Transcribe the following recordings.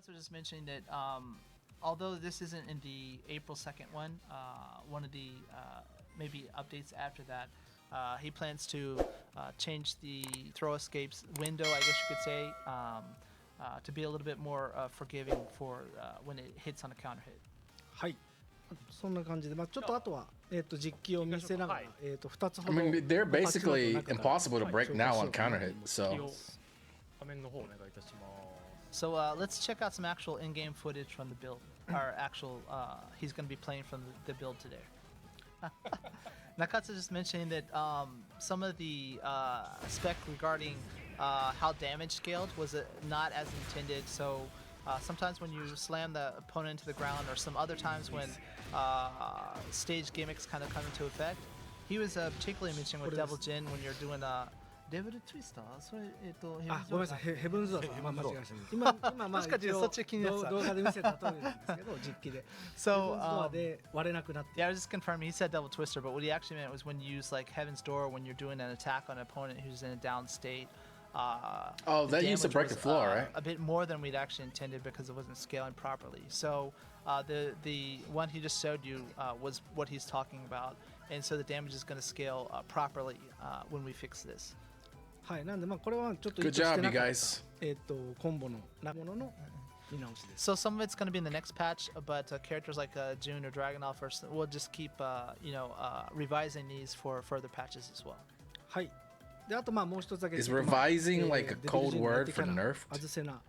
Nakatsu was just mentioning that although this isn't in the April 2nd one of the maybe updates after that, he plans to change the throw escapes window, I guess you could say, to be a little bit more forgiving for when it hits on a counter hit. はい。そんな感じで、ちょっとあとは実機を見せながら2つほ I ど。 mean, they're basically impossible to break now on counter hit. So. 画面の方お願いいたします。 So let's check out some actual in-game footage from the build. Our actual, he's going to be playing from the build today. Nakatsu just mentioning that some of the spec regarding how damage scaled was not as intended. So sometimes when you slam the opponent into the ground, or some other times when stage gimmicks kind of come into effect, he was particularly mentioning with Devil Jin when you're doing Devil Twister? それあ、ごめんなさい、ヘブンズドアー、間違えました。今そっち気になってた。動画で見せた通りなんですけど、実機で。So ヘブンズドアで割れなくなって。Yeah, I was just confirming. He said Devil Twister, but what he actually meant was when you use like Heaven's Door when you're doing an attack on an opponent who's in a down state. Oh, that used to break the floor, right? A bit more than we'd actually intended because it wasn't scaling properly. So the one he just showed you was what he's talking about, and so the damage is going to scale properly when we fix this. はい、なんでこれはちょっと Good job, you guys. コンボのものの見直しです。So some of it's going to be in the next patch, but characters like June or Dragunov, we'll just keep revising these for further patches as well. はい。であともう一つだけ。Is revising like a code word for nerf? 外せな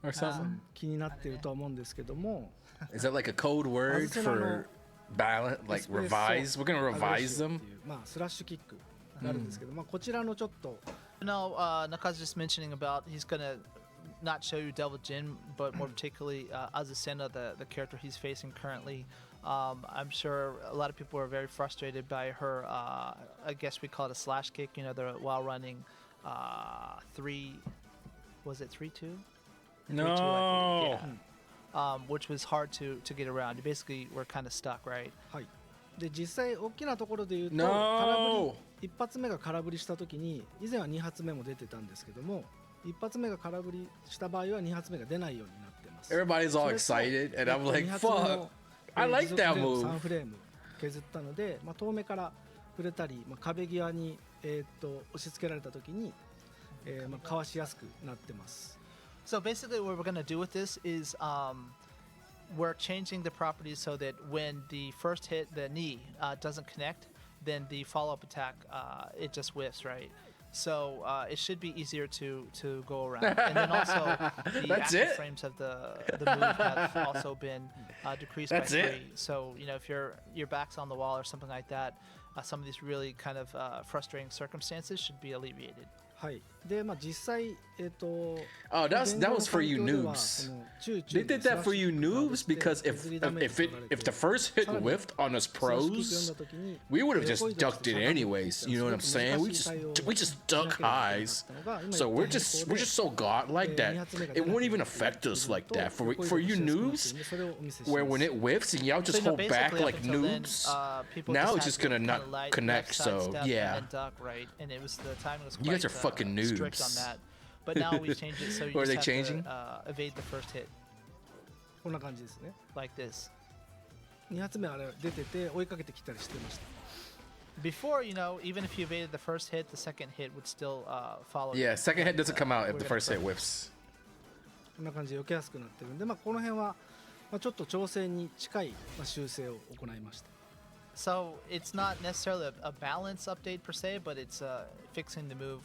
or something? 気になっているとは思うんですけども。Is that like a code word for balance, like revise? We're gonna revise them. スラッシュキック。なるんですけど、こちらのちょっと。No, Naka's just mentioning about he's gonna not show you Devil Jin, but more particularly Azucena, the character he's facing currently. I'm sure a lot of people are very frustrated by her. I guess we call it a slash kick. You know, the while running 3. Was it 3-2? No. Which was hard to get around. You basically were kind of stuck, right? はい。で実際大きなところで言うと、空振り一発目が空振りした時に以前は2発目も出てたんですけども、一発目が空振りした場合は2発目が出ないようになってます。Everybody's all excited, and I'm like, fuck, I like that move. 3フレーム削ったので、遠目から触れたり、壁際に押し付けられた時に、かわしやすくなってます。So basically, what we're gonna do with this is we're changing the properties so that when the first hit, the knee, doesn't connect, then the follow-up attack, it just whiffs, right? So it should be easier to go around. And then also the active frames of the move have also been decreased by 3. So if your back's on the wall or something like that, some of these really kind of frustrating circumstances should be alleviated. はい。で実際Oh, that was for you noobs. They did that for you noobs because if the first hit whiffed on us pros, we would have just ducked it anyways. You know what I'm saying? We just duck highs. So we're just so godlike that it won't even affect us like that. For you noobs, where when it whiffs and y'all just hold back like noobs, now it's just gonna not connect. So yeah, you guys are fucking noobs. Strict on that. But now we've changed it so you just have to evade the first hit. こんな感じですね。 Like this. 2発目あれ出てて追いかけてきたりしてました。 Before, even if you evaded the first hit, the second hit would still follow. Yeah, second hit doesn't come out if the first hit whiffs. こんな感じで避けやすくなってるんで、この辺はちょっと調整に近い修正を行いました。 So it's not necessarily a balance update per se, but it's fixing the move,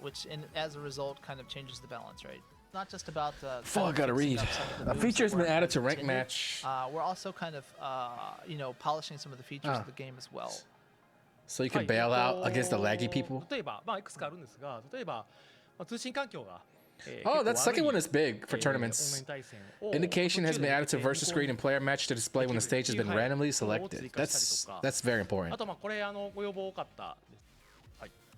which as a result kind of changes the balance, right? Not just about Fuck, I gotta read. A feature has been added to rank match. We're also kind of polishing some of the features of the game as well. So you can bail out against the laggy people. 例えばいくつかあるんですが、例えば通信環境が Oh, that second one is big for tournaments. Indication has been added to versus screen and player match to display when the stage has been randomly selected. That's very important. あとこれご要望多かった。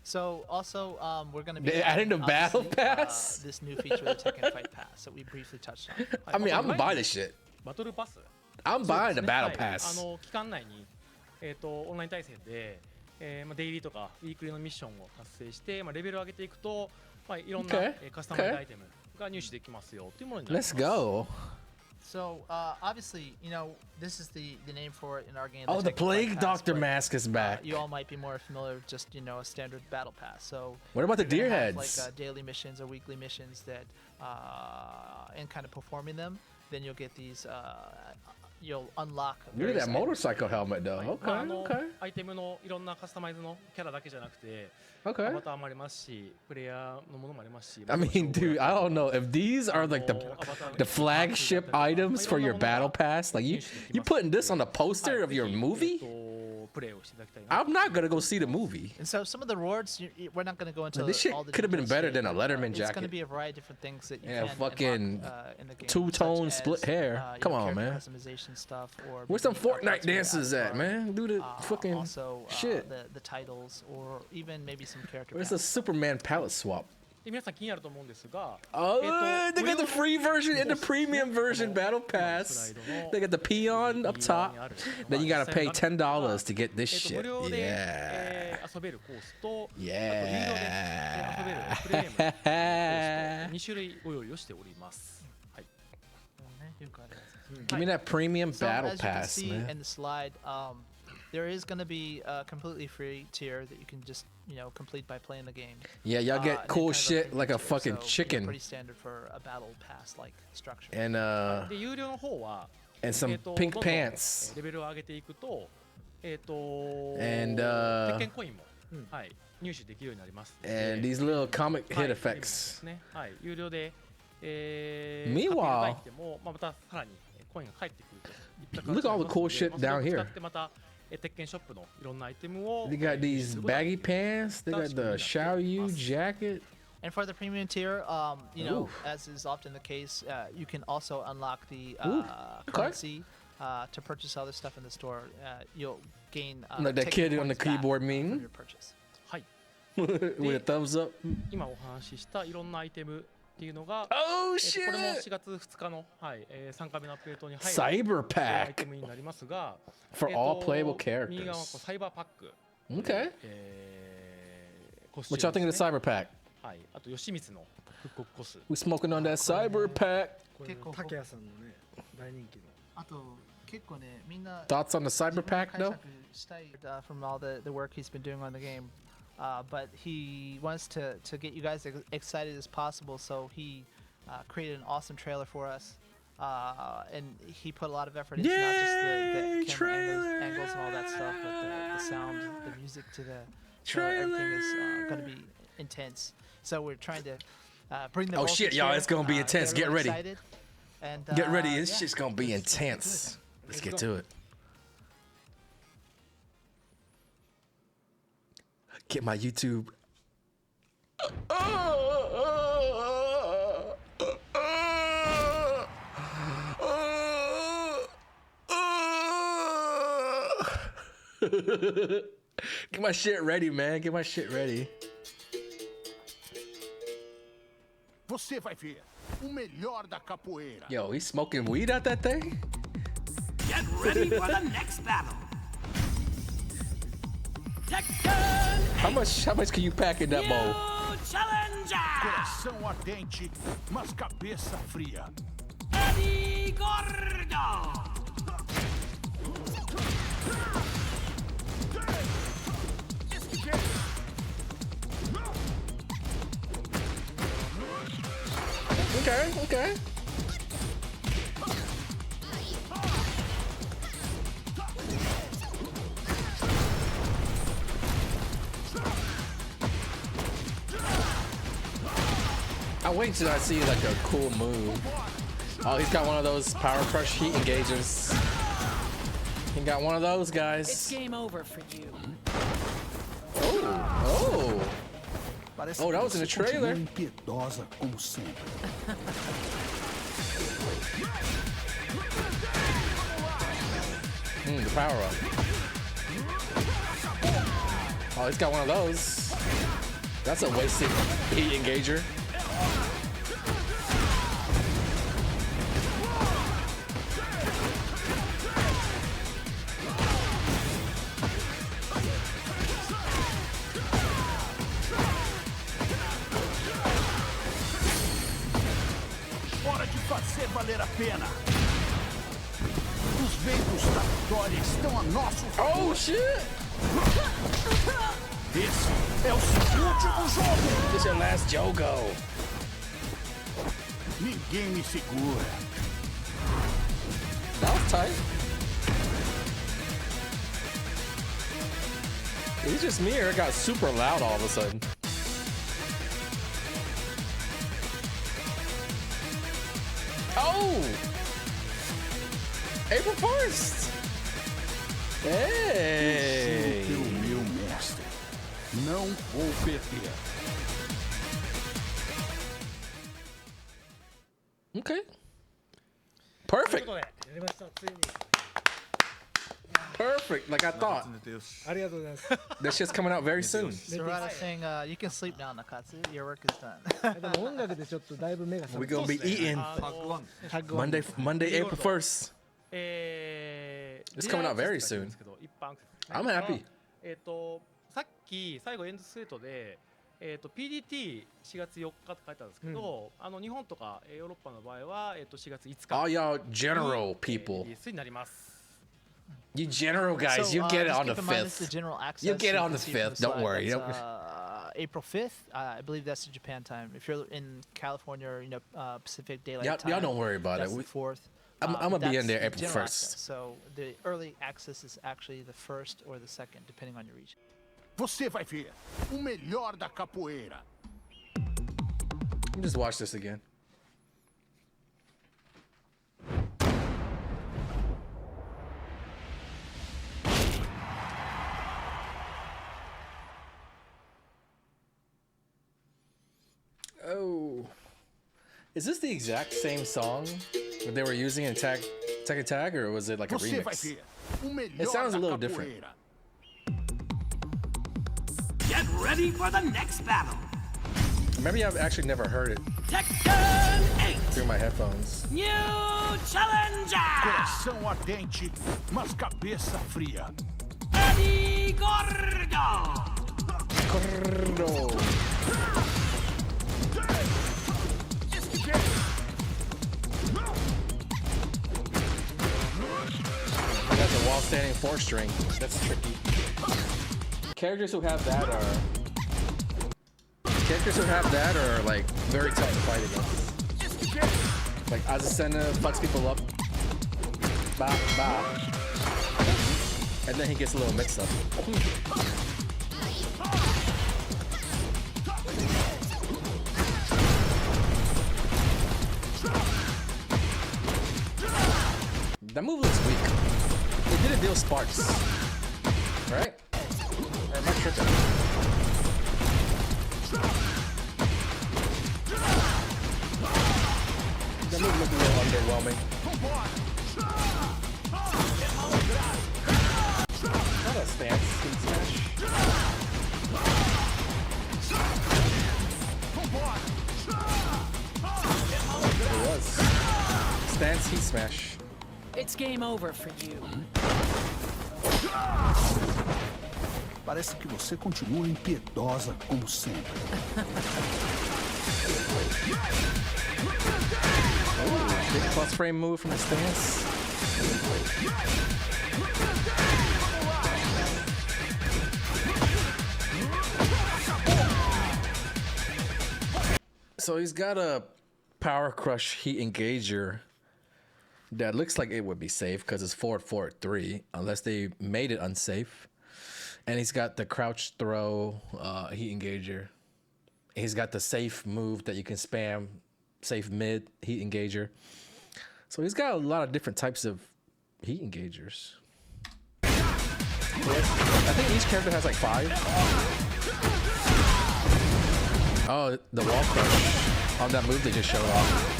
So also, we're going to be adding a battle pass. This new feature of the Tekken Fight Pass that we briefly touched on. I mean, I'm gonna buy this shit. バトルパス。I'm buying the battle pass. 期間内にオンライン対戦でデイリーとかウィークリーのミッションを達成してレベルを上げていくといろんなカスタマイズアイテムが入手できますよというものになります。 Let's go. So obviously, this is the name for it in our game. Oh, the Tekken Fight Plague Pass, Doctor but, mask is back. You all might be more familiar with just a standard battle pass. So what about the you're deer gonna have, heads? like daily missions or weekly missions that, and kind of performing them, then you'll get these. You'll unlock. Look at that motorcycle helmet, though. Okay, okay. アイテムのいろんなカスタマイズのキャラだけじゃなくて、 Okay. アバターもありますし、プレイヤーのものもありますし。 I mean, dude, I don't know if these are like the flagship items for your battle pass. Like you putting this on the poster of your movie? プレイをしていただきたいな。 I'm not gonna go see the movie. And so some of the rewards, we're not going to go into This shit all the could have been details better here. than a Letterman It's going to jacket. be a variety of different things that you Yeah, can fucking unlock, in the game. two-tone such split as, hair. Come on, character man. Customization stuff, or Where's some maybe Fortnite parts where you dances add at, for, man? Do the fucking also, shit. the titles, or even maybe some character Where's the packs. Superman palette swap? で皆さん気になると思うんですが、 Oh, they got the free version and the premium version battle pass. They got the peon up top. Then you gotta pay $10 to get this shit. 無料で Yeah. 遊べるコースと、 Yeah. あと有料で遊べるプレミアムコースと2種類ご用意をしております。はい。 Give me that premium So battle as you can pass, see man. in the slide, there is going to be a completely free tier that you can just complete by playing the game. Yeah, y'all And get then cool kind of shit premium like a tier, fucking so, chicken pretty standard for a battle pass like structure. and で有料の方は some どん pink どん pants レベルを上げていくと、and 鉄拳コインも、はい、入手できるようになりますので。 and these little comic はい hit effects. ね、はい、有料で、Meanwhile- 買っていただいても、またさらにコインが返ってくるといった Look at all the cool 形に shit なりますので、 down here. 使ってまた鉄拳ショップのいろんなアイテムを They got these baggy pants. They got the Xiaoyu jacket. And for the premium tier, Oof. as is often the case, you can also unlock the Ooh, okay. currency to purchase other stuff in the store. You'll gain Like that Tekken kid on the points back keyboard from meme your purchase. はい、 with a thumbs up. 今お話ししたいろんなアイテムっていうのが、 Oh これも shit! 4月2日の、はい3回目のアップデートに入る Cyber アイテ pack ムになりますが、 for all playable 右側は characters. サイバーパック、 Okay. コスチュ What y'all ーム think of で the すね。 cyber pack? はい、あと吉光の復刻コス。 We smoking on that cyber pack. これ竹谷さんのね大人気の Thoughts on the cyber pack though? From all the work he's been doing on the game. But he wants to get you guys excited as possible, so he created an awesome trailer for us. And he put a lot of effort into not just the camera angles and all that stuff, but the sound, the music to the trailer. Everything is going to be intense. So we're trying to bring the Oh shit, voltage y'all! here, It's gonna be get intense. Get everyone ready. excited, and, Get ready. This yeah. shit's gonna be intense. Let's get to it. Get my YouTube. Get my shit ready, man. Get my shit ready. Você vai ver o melhor da capoeira. Yo, he's smoking weed out that thing? Get ready for the next battle. Tekken How much can you pack in that bowl? New Challenger. Coração ardente, mas cabeça fria. Eddy Gordo. Okay, okay. I wait till I see like a cool move. Oh, he's got one of those power crush heat engagers. He got one of those It's guys. game over for you. Oh, oh, that was in the trailer. Impiedosa como sempre. The power up. Oh, he's got one of those. That's a wasted heat engager. valer a pena. Os ventos da vitória estão a nosso favor. Oh shit! Esse é o seu último jogo. This is your last Jogo. Ninguém me segura. That was tight. Is it just me or it got super loud all of a sudden? Oh! April 1st! Hey! Pelo meu mestre, não vou perder. Okay. Perfect. やりましたついに Perfect, like I thought. ありがとうございます That shit's coming out very soon. Sarada saying, you can sleep now, Nakatsu. Your work is done. でも音楽でちょっとだいぶ目が覚 We're め gonna be eating タッグワン Monday, April 1st. It's coming out very soon. I'm happy. さっき最後エンドストレートで、PDT4 月4日って書いてあるんですけど、日本とかヨーロッパの場合は、4月5日 All y'all general people. リリースになります。 You general guys, So, you get it just on the keep in mind, this is 5th. general access. You get it on can the see from 5th, don't slide. worry. That's, April 5th. I believe that's the Japan time. If you're in California or Pacific Daylight Time, Y'all don't worry about that's it. the 4th. I'm gonna be in that's there the April general 1st. access. So the early access is actually the 1st or the 2nd, depending on your region. Você vai ver o melhor da capoeira. Let me just watch this again. Oh. Is this the exact same song that they were using in Tekken Tag, or was it like a Você vai remix? ver o melhor It sounds a da little different. capoeira. Get ready for the next battle. Maybe I've actually never heard it Tekken 8. through my headphones. New challenger. Coração ardente, mas cabeça fria. Eddy Gordo. Gordo. Got the wall standing 4-string. That's tricky. Characters who have that are like very tough to fight against. Like Azucena fucks people up. Bah bah. And then he gets a little mixed up. That move looks weak. It didn't deal sparks. Right? Or am I tripping? That move looked a little underwhelming. Not a stance, heat smash. It was. Stance, heat smash. It's game over for you. Parece que você continua impiedosa como sempre. Big plus frame move from the stance. So he's got a power crush heat engager that looks like it would be safe because it's forward 3, unless they made it unsafe. And he's got the crouch throw heat engager. He's got the safe move that you can spam, safe mid heat engager. So he's got a lot of different types of heat engagers. I think each character has like 5. Oh, the wall crush on that move they just showed off.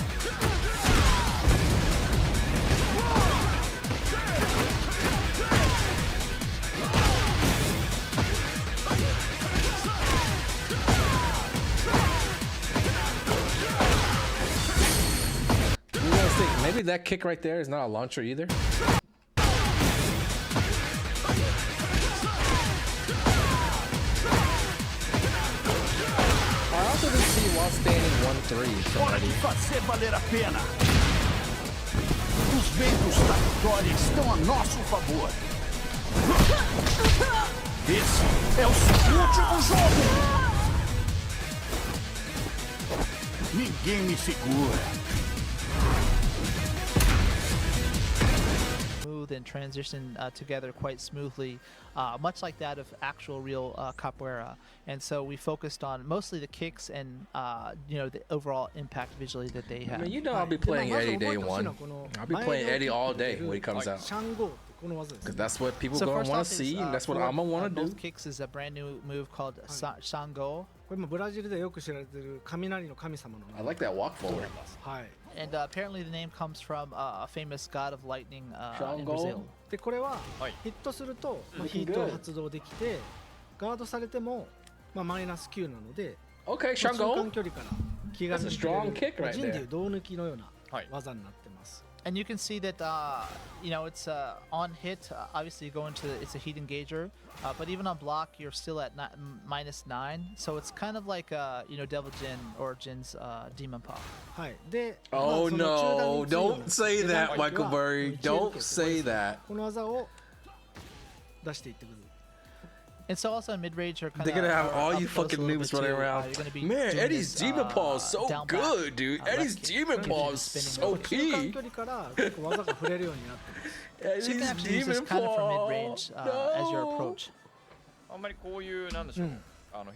You guys think maybe that kick right there is not a launcher either? I also didn't see while standing 1-3 from Hora de Eddy. fazer valer a pena. vitória estão a nosso favor. Esse é o seu último jogo! Ninguém me segura. And transition together quite smoothly, much like that of actual real capoeira. And so we focused on mostly the kicks and the overall impact visually that they have. I mean, I'll be playing Eddy day one. I'll be playing Eddy all day when he comes out. Because that's what people gonna want to see, and that's what I'm gonna want to do. Both kicks is a brand new move called Shango. これもブラジルでよく知られている雷の神様の名前。 I like that walk forward. はい。 And apparently the name comes from a famous god of lightning in Shango. Brazil. でこれはヒットすると、ヒートを発動できてガードされても、マイナス9なので、Okay, 中 Shango. 間距離から気軽に That's a strong kick right 陣でい there. う胴抜きのような技になってます。 And you can see that it's on hit. Obviously, you go into it's a heat engager, but even on block, you're still at -9. So it's kind of like Devil Jin or Jin's Demon Paw. はい。で、 Oh その中段 no! に強いの Don't say 下段 that, の時 Michael は Murray. 一応 Don't say that. この技を出していってください。 And so also in mid-range, you're kind They're of gonna have all you fucking noobs running around. Man, Eddy's Demon Paw is so good, dude. Eddy's Demon Paw is so 中間 key. 距離から結構技が触れるようになってます。 So you can Eddy's actually use this Demon kind of from Paw. mid-range as your approach. あんまりこういうなんでしょう、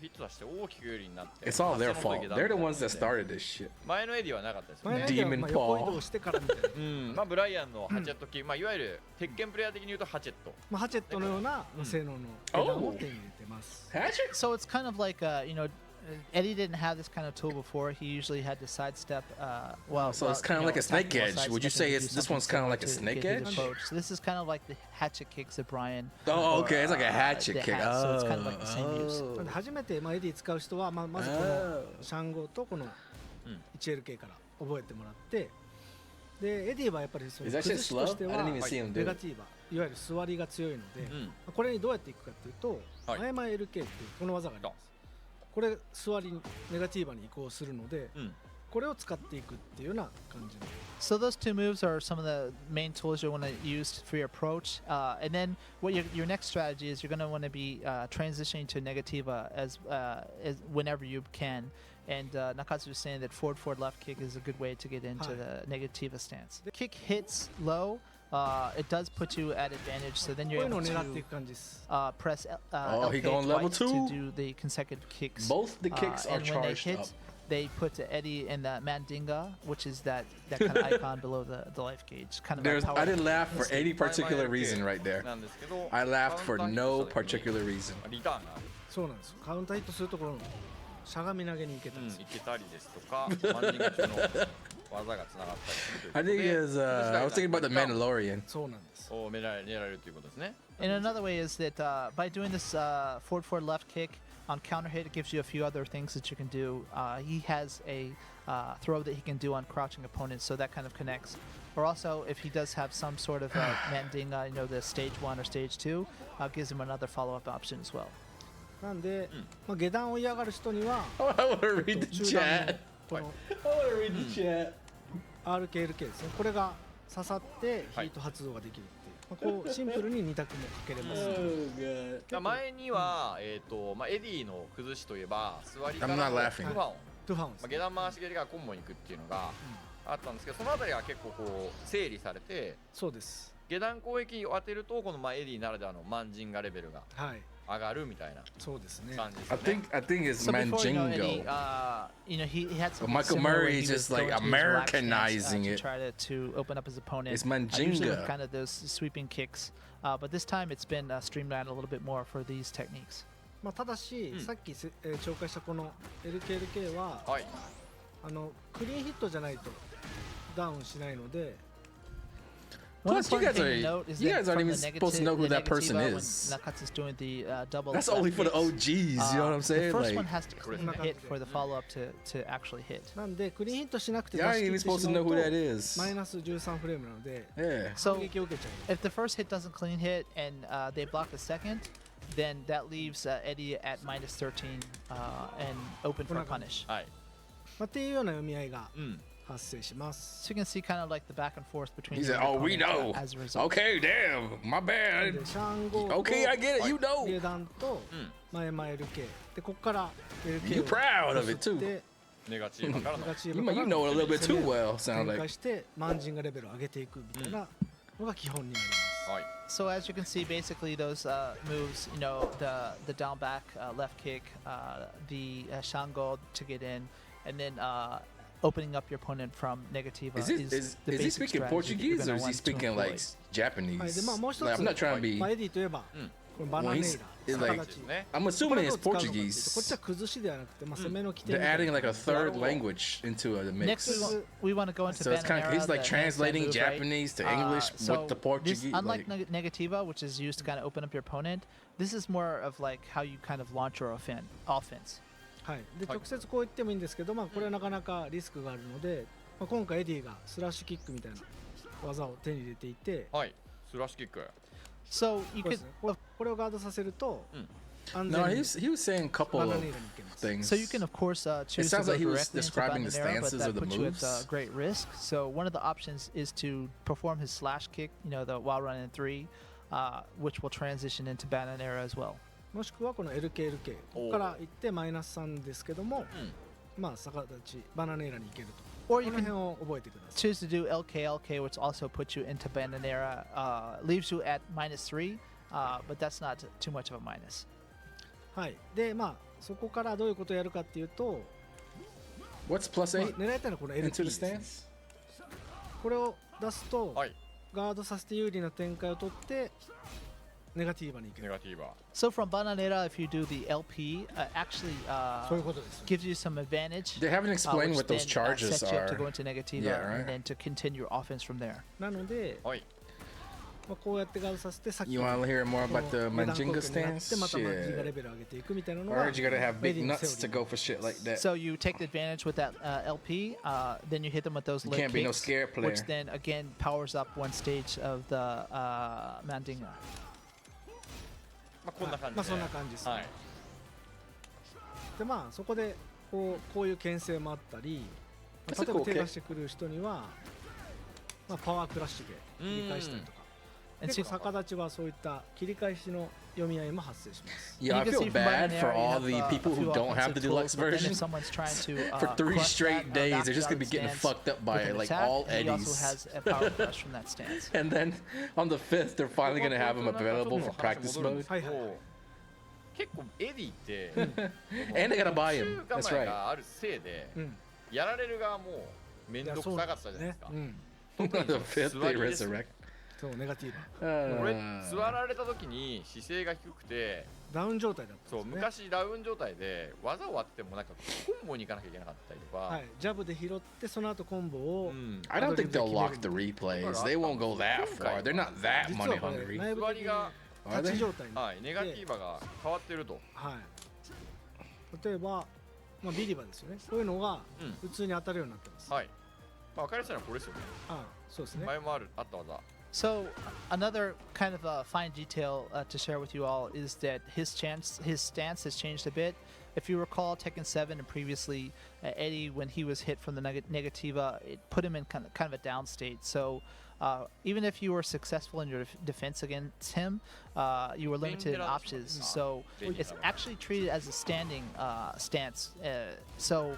ヒット出して大きく有利になって It's all their その時 fault. だ They're the ones that started this shit. 前のエディはなかったですよね。前のエディは Demon 横移動してからみたいな。ブライアンのハチェットキー、いわゆる鉄拳プレイヤー的に言うとハチェット。ハチェットのような性能の値段を手に入れてます。 Hatchet? So it's kind of like Eddy didn't have this kind of tool before. He usually had to sidestep. So it's kind of like a snake edge. Would you say this one's kind of like a snake edge? So this is kind of like the hatchet kicks of Brian. Oh, okay. It's like a the hatchet kick. hat, so it's kind of like the same use. なんで初めてエディ使う人はまずこのシャンゴとこの 1LK から覚えてもらって、でエディはやっぱりその Is that 崩 shit しとして slow? I は didn't even see him do ネ it. ガティバ、いわゆる座りが強いので、これにどうやっていくかっていうと、前々 LK っていうこの技があります。これ座りネガティバに移行するので、これを使っていくっていうような感じで。 So those two moves are some of the main tools you want to use for your approach. And then what your next strategy is, you're going to want to be transitioning to Negativa as whenever you can. And Nakatsu was saying that forward left kick is a good way to get into the Negativa stance. The kick hits low. It does put you at advantage, so then こ you're ういうのを able 狙ってい to く感じです。 press Oh, he LK going level twice two? to do the consecutive kicks. Both the kicks are and when they charged hit, up. they put Eddy in the Mandinga, which is that kind of icon below the life gauge. Kind of a power I didn't laugh for instinct. any particular reason right there. なんですけど、 I laughed for no particular reason. リターンがそうなんですよ。カウンターヒットするところのしゃがみ投げに行けたんですよ。いけたりですとか、マンディング中の技がつながったりすると I いう think it's, I was thinking about the Mandalorian. そうなんです。を狙えるということですね。 And another way is that by doing this forward left kick on counter hit, it gives you a few other things that you can do. He has a throw that he can do on crouching opponents, so that kind of connects. Or also, if he does have some sort of Mandinga, the stage 1 or stage 2, gives him another follow-up option as well. なんで、下段を嫌がる人には I want to read the 中段の chat. この I want to read the chat. RKLK ですね。これが刺さってヒート発動ができるっていう。こうシンプルに2択もかけれます。 Oh, God. 前には、エディの崩しといえば座りか I'm ら not の laughing. ファン、トゥファウンです。下段回し蹴りがコンボに行くっていうのがあったんですけど、そのあたりが結構こう整理されて、そうです。下段攻撃を当てるとこのエディならではのマンジンガレベルがはい。上がるみたいなそうですね。感じです I よね。 think it's So before Mandingo. Eddie, he had some Michael similar where Murray he is would just go like into his relaxed stance, Americanizing to it. try to open up his opponent. It's Usually with Mandinga. kind of those sweeping kicks, but this time it's been streamlined a little bit more for these techniques. まあただし、さっき紹介したこの LKLK ははい。クリーンヒットじゃないとダウンしないので。 One Plus, you important guys thing are- to note is you that guys aren't from even the supposed to know who the that person Negativa, is. when Nakatsu's doing the double. That's left only for the kicks, OGs. You know what I'm the saying? first Like, one has to clean hit for the follow-up to actually hit. なんでクリーンヒットしなくて y'all 出し ain't 切 even ってし supposed to ま know う who と that is. マイナス13フレームなので Yeah. So 攻撃を受けちゃう。 if the first hit doesn't clean hit and they block the second, then that leaves Eddy at -13 and open for a punish. はい。っていうような読み合いが発生します。 So you can see kind of like the back and forth between. He you said, and your "Oh, we opponent, know. As a result. Okay, damn, my で bad. シャンゴと Okay, I get it. You 下 know. 段と前々 LK でここから You LK proud を of it 吸っ too. てネガチーバからのネガチー You バ might- か you ら know it a little bit too 攻め well. Sound 展 like 開してマンジンガレベルを上げていくみたいなのが基本になります。はい So as you can see, basically those moves, you know, the down back left kick, the shango to get in, and then opening up your opponent from Negativa is the he basic speaking strategy that you're Portuguese or gonna is he want to speaking employ. like Japanese? はい、でまあもう一つ、 Like, I'm not trying to be. まあエディといえば、このバナネイラ Well, he's 逆 like- 立ちね I'm こ assuming れ it's を使うのかっていうとこっち Portuguese. は崩しではなくて、まあ、攻めの起点 They're みたい adding な like a third language into the Next, mix. we want to go into So it's kind of Banandana, he's like the translating handstand move, right? Japanese to English So with the this, Portuguese. unlike Like, Negativa, which is used to kind of open up your opponent, this is more of like how you kind of launch your offense. はい、ではい直接こう言ってもいいんですけど、まあ、これはなかなかリスクがあるので、まあ、今回エディがスラッシュキックみたいな技を手に入れていて、はいスラッシュキック So you これ could ですねこれをガードさせると、安 no, 全に he was saying a couple バナ of ネイラに行けます。 things. So you can, of course, choose to sounds go like he was directly into describing the Bandanera, but stances that of the puts you at moves. great risk. So one of the options is to perform his slash kick, you know, the while running in 3, which will transition into Bandanera as well. もしくはこの LKLK ここから行ってマイナス3ですけども、まあ逆立ちバナネイラに行けると。 Or こ you の辺 can を覚えてください。 choose to do LKLK, which also puts you into Bandanera, leaves you at -3, but that's not too much of a minus. はい。でまあそこからどういうことをやるかっていうと、 What's plus まあ 8 狙いたいのはこの into LK the ですね。 stance? これを出すと、はいガードさせて有利な展開を取ってネガティーバに行ける。ネガティバ So from Bandanera, if you do the LP, actually そういうことです。 gives you some advantage. They haven't explained which what those then, charges sets you up to go are. into Negativa Yeah, right. and then to continue your offense from there. なので、はいまあ、こうやってガードさせてさっき You want to hear more この about the 二段攻 Mandinga 撃になって stance? またマンジンガレ Shit. ベルを上げていくみたいなの I が heard you gotta have メ big ディの nuts セ to オリー go for shit like that. So you take advantage with that LP, then you hit them with those You leg can't be no kicks, scared player. which then again powers up one stage of the Mandinga. まあこんな感じでまあそんな感じですねはいでまあそこでこういう牽制もあったり、まあ That's a 例えば cool 手 kick. 出してくる人には、まあ、パワークラッシュで切り返したりとか And 結 so 構逆立ちはそういった切り返しの読み合いも発生します Yeah, I you can feel see from bad Bandanera, for you all have, the a people few who don't have the offensive deluxe tools, but then version. if someone's trying to For 3 crush straight that, days, knock they're you just out gonna be of getting stance fucked up with by an like attack, all and he also eddies. has a power crush from that stance. And then on the 5th, they're finally gonna have him available for practice mode. はいはいはい結構エディって、 And they gotta buy him. 構 That's え right. があるせいで、うんやられる側も面倒くさかったじゃないですか。うん On the 5th, they resurrect. そうネガティブこれ座られた時に姿勢が低くて、ダウン状態だったそうんですね昔ダウン状態で技終わってもなんかコンボに行かなきゃいけなかったりとか、はいジャブで拾ってその後コンボを、うん I don't think they'll lock the replays. They won't go that far. They're not that 実 money はこれ hungry. 内部的に座りが、 Are 立ち they? 状態になってはい、ネガティバが変わってると。はい例えば、まあ、ビリバですよねこういうのがうん普通に当たるようになってます、はい。まあ分かりやすいのはこれですよね。あそうですね前もあった技。 So another kind of fine detail to share with you all is that his stance has changed a bit. If you recall Tekken 7 and previously Eddie, when he was hit from the Negativa, it put him in kind of a down state. So even if you were successful in your defense against him, you were limited in options. So it's actually treated as a standing stance. So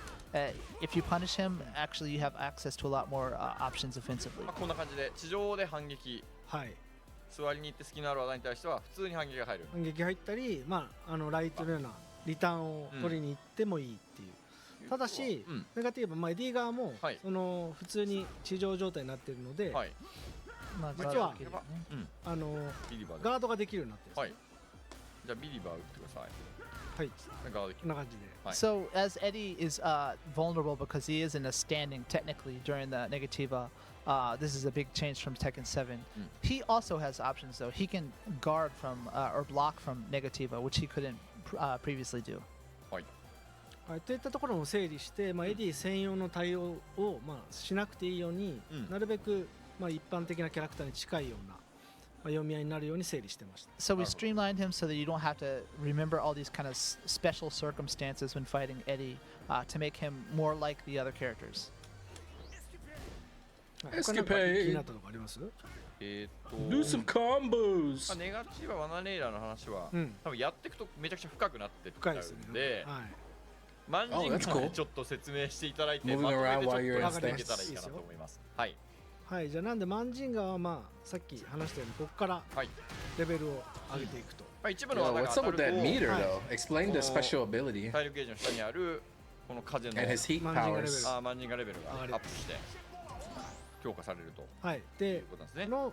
if you punish him, actually you have access to a lot more options offensively. まあこんな感じで地上で反撃、はい座りに行って隙のある技に対しては普通に反撃が入る。反撃入ったり、まあ、ライトのようなリターンを取りに行ってもいいっていう、ただし、うんネガティブ、まあ、エディ側も、はいその普通に地上状態になっているので、はい。実はうん。ビリバーで。ガードができるようになってるんです、はい。じゃあビリバー打ってください。はい、ガードできる。こんな感じで、はい So as Eddie is vulnerable because he is in a standing technically during the Negativa, this is a big change from Tekken 7. He also has options though. He can guard from or block from Negativa, which he couldn't previously do. はい。はい、といったところも整理して、まあ、エディ専用の対応を、まあ、しなくていいように、うんなるべく、まあ、一般的なキャラクターに近いような、まあ、読み合いになるように整理してました。 So we streamlined him so that you don't have to remember all these kind of special circumstances when fighting Eddie to make him more like the other characters. 他なんか気になったとこあります？Do some combos. ネガティブバナネーラの話は、多分やっていくとめちゃくちゃ深くなってっちゃうんで、マンジンガでちょっと説明していただいて、まとめてちょっとやっていけたらいいかなと思います。はい。はい、じゃあなんでマンジンガはまあさっき話したようにここからレベルを上げていくと。一部の技が当たると、What's up with that meter though? Explain the special ability. 体力ゲージの下にあるこの風のマンジンガレベルがアップして強化されると。はい。で、この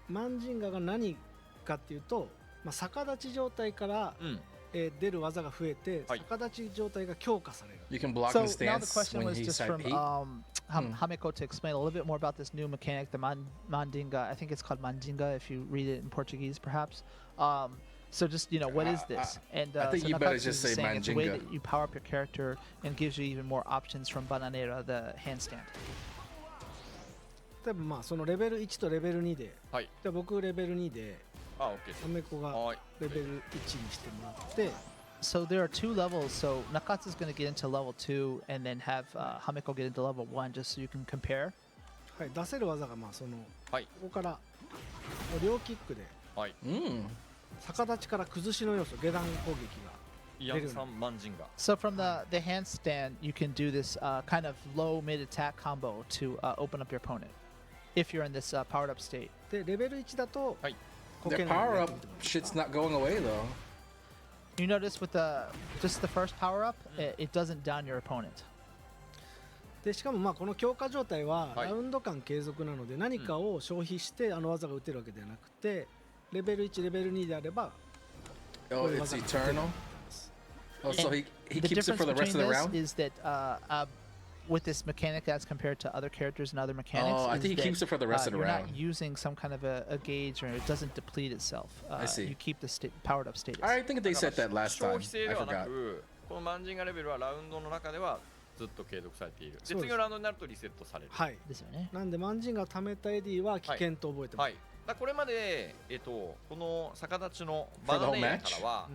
マンジンガが何かっていうと、まあ逆立ち状態から出る技が増えて、逆立ち状態が強化される。You can block So his now the stance question when was he's just type from heat. Hameko to explain a little bit more about this new mechanic, the Mandinga. I think it's called Mandinga if you read it in Portuguese, perhaps. So just, what is this? And I think so you better Nakatsu just is say saying it's a way Mandinga. that you power up your character and gives you even more options from Bananera, the handstand. 例えばまあそのレベル1とレベル2で、じゃあ僕レベル2で、ハメコがレベル1にしてもらって。So there are two levels. So Nakatsu's going to get into level 2 and then have Hameko get into level 1 just so you can compare. はい、出せる技がまあその、ここから両キックで、逆立ちから崩しの要素、下段攻撃が出る。So from the handstand, you can do this kind of low mid attack combo to open up your opponent if you're in this powered up state. でレベル1だと、The power up shit's not going away though. You notice with just the first power up, it doesn't down your opponent. でしかもまあこの強化状態はラウンド間継続なので何かを消費してあの技が打てるわけではなくて、レベル1、レベル2であれば、Oh, it's eternal. Oh, so he keeps it for the rest of the round. Is that with this mechanic as compared to other characters and other mechanics? Oh, I think he keeps it for the rest of the round. You're not using some kind of a gauge, or it doesn't deplete itself. I see. You keep the powered up status. I think they said that last time. I forgot. このマンジンガレベルはラウンドの中ではずっと継続されている。で次のラウンドになるとリセットされる。はい。ですよね。なんでマンジンガを貯めたエディは危険と覚えてます。はい。だこれまでこの逆立ちのバナネーからは。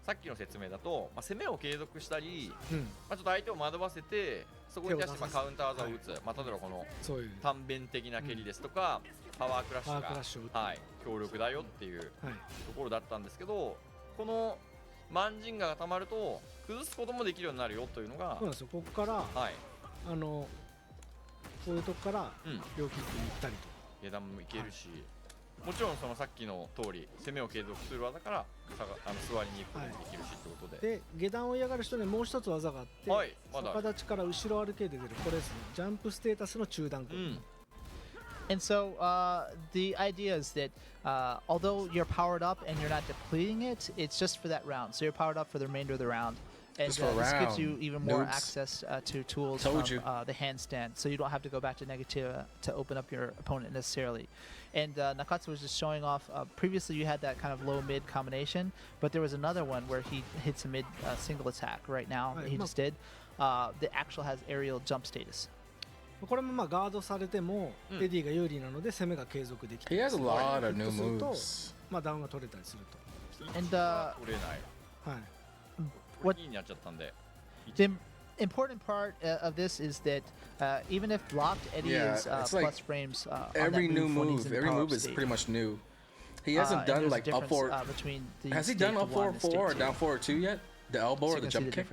さっきの説明だと、攻めを継続したり、ちょっと相手を惑わせてそこに対してカウンター技を打つ、例えばこの単弁的な蹴りですとか、パワークラッシュが、強力だよっていうところだったんですけど、このマンジンガがたまると崩すこともできるようになるよというのが、そうなんですよ。ここから、こういうとこから両キックに行ったりとか、下段もいけるし。もちろんそのさっきの通り攻めを継続する技から座りに行くこともできるしってことで、で下段を嫌がる人にもう一つ技があって、逆立ちから後ろ歩けで出るこれですね、ジャンプステータスの中段攻撃。And so the idea is that although you're powered up and you're not depleting it, it's just for that round. So you're powered up for the remainder of the round. And this gives you even more access to tools from the handstand, so you don't have to go back to Negativa to open up your opponent necessarily. And Nakatsu was just showing off, previously you had that kind of low-mid combination, but there was another one where he hits a mid single attack right now, he just did. The actual has aerial jump status. これもまあガードされてもエディが有利なので攻めが継続できて、 He has a lot of new moves. まあダウンが取れたりすると。And 取れない。はい。What になっちゃったんで。The important part of this is that even if blocked, Eddy is plus frames. Every new move, every move is pretty much new. He hasn't done like up four. Has he done up 4-4 or down 4-2 yet? The elbow or the jump kick?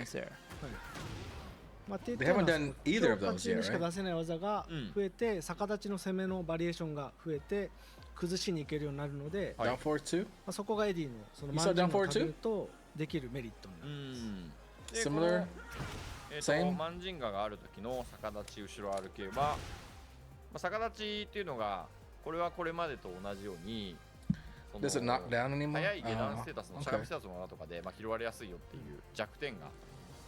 They haven't done either of those yet, しか出せない技が増えて、逆立ちの攻めのバリエーションが増えて、崩しに行けるようになるので、Down 4-2? そこがエディのそのマンジンガを食べるとできるメリットになります。Similar? マンジンガがある時の逆立ち後ろ歩けば、逆立ちっていうのがこれはこれまでと同じように、Does it knock down anymore? 速い下段ステータスのしゃがみステータスのものとかで拾われやすいよっていう弱点が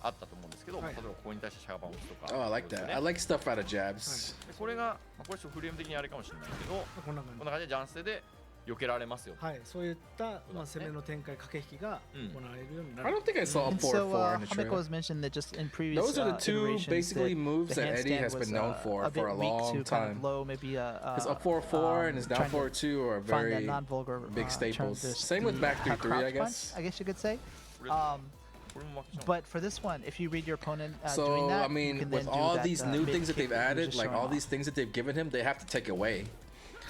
あったと思うんですけど、例えばここに対してしゃがみを打つとか。Oh, I like that. I like stuff out of jabs. これがこれちょっとフレーム的にあれかもしれないけど、こんな感じでジャンステで避けられますよ。はい、そういった攻めの展開駆け引きが行われるようになる。I don't think I saw 4-4 in the trailer. Hameko has mentioned that just in previous Those are the two basically moves the that Eddy has been known for a long time. His up 4-4 and his down 4-2 are very big staples. Same with back 3-3, I guess. I guess you could say. But for this one, if you read your opponent doing So that, I mean, you can with then do all that, these new things that mid-kick they've you were added, just like showing all off. these things that they've given him, they have to take away.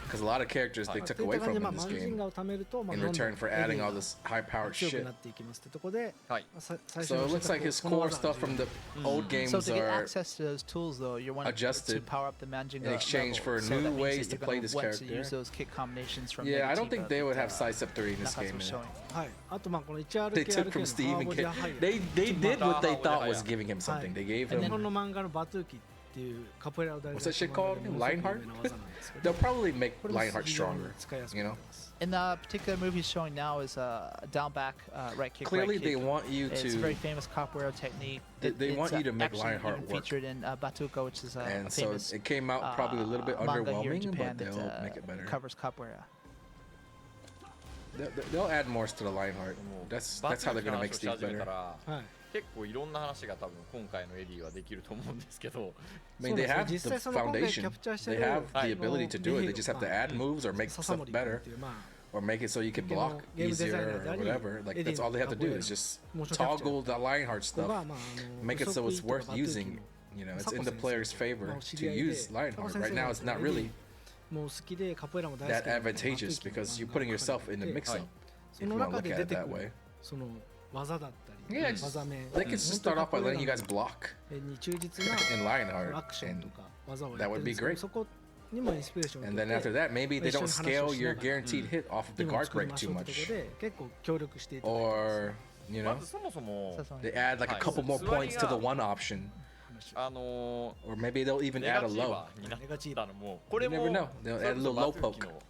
Because a lot of characters they っ took ていっ away た感じ from で、 in this マンジン game ガを貯めると、in どんどん return for エデ adding ィ all が this high-powered 強く shit. なっていきますってところで、はい最初 So の it looks like his この core 技 stuff from the old games So to get are access to those tools, though, you're wanting to adjusted power up the Mandinga in exchange level. for So new that means ways that to you're play gonna this want to character. use those kick combinations from Yeah, I don't Negativa think they would have that, size up 3 in this Nakatsu game. was Man. showing. はい、あとこの 1RK They took from Steve ハー and ボジャハイ they did what they thought was Haya. giving him something. They gave 日 him. 本の漫画のバトゥーキっていうカポエラを題材 What's that した shit 漫画 called? でものすごく有 Lionheart? 名な技なんですけ They'll ど probably make これも Lionheart 非常に stronger. 使いやすく You な know, ってます In the particular move he's showing now is down back right kick. clearly right they kick. want you It's a very to, famous capoeira technique. They want you to make actually Lionheart even work. featured in Batuka, which is a and so famous it came out probably a little bit manga here in underwhelming, Japan but that they'll make it better. covers capoeira. They'll add more to the Lionheart. That's how they're gonna make し Steve 始めた better. らはい結構いろんな話が多分今回のエディはできると思うんですけど I mean, they have 実 the 際その今回キャ foundation. プチャーして They る have the あの ability to do it. They just have to add moves or make 笹 stuff 森君っ better, ていうまあ or make it so you can block ゲームデザイナ easier ーであ or り whatever. Like エディ that's all they have to のカポエ do ラ is just モーションキャプチャー toggle the Lionheart ここ stuff, がまあ make it so it's worth using. You know, it's in the player's favor to use Lionheart. Right now, it's not really もう好きでカポエラも大好き that な advantageous because you're putting yourself in the mix-up. そ If you の want to 中 look で at 出 it て that く way. るその技だったり Yeah, just- 技名 They could just start off by letting you guys block に忠実な in ア Lionheart, クション and とか技を that やって would るん be ですけど great. そこにもインスピレーションを and 受 then けて after that, maybe they 一緒 don't に話を scale しな your がら guaranteed hit off of the ゲームを guard 作り break まし too ょうってとこ much, ろで結構協力していただいてます or you ま know ずそもそも they add like a Hi. couple more points to the one option, ー or maybe they'll even ネ add ガ a チー low. バーになったのもこれ You も never know. They'll それ add a こそ little バ low トゥーキ poke. の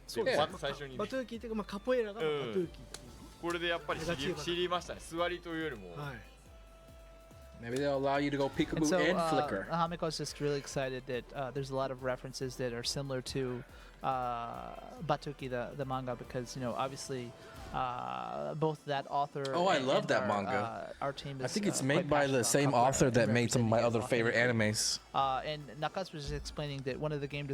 そうですまず最初にバトゥーキーっていうかまあカポエラがバトゥーキーってこれでやっぱり知りましたね座りというよりもいうはい Maybe they'll allow you to go And peekaboo so and flicker. Hamiko's just really excited that there's a lot of references that are similar to Batuki, the manga, because obviously both that author. Oh, I and, love and that our, manga. Our team is. I think it's quite made by passionate the about same capoeira author and that made some of my representing it other favorite authentically. animes. And Nakatsu was just explaining that one of the game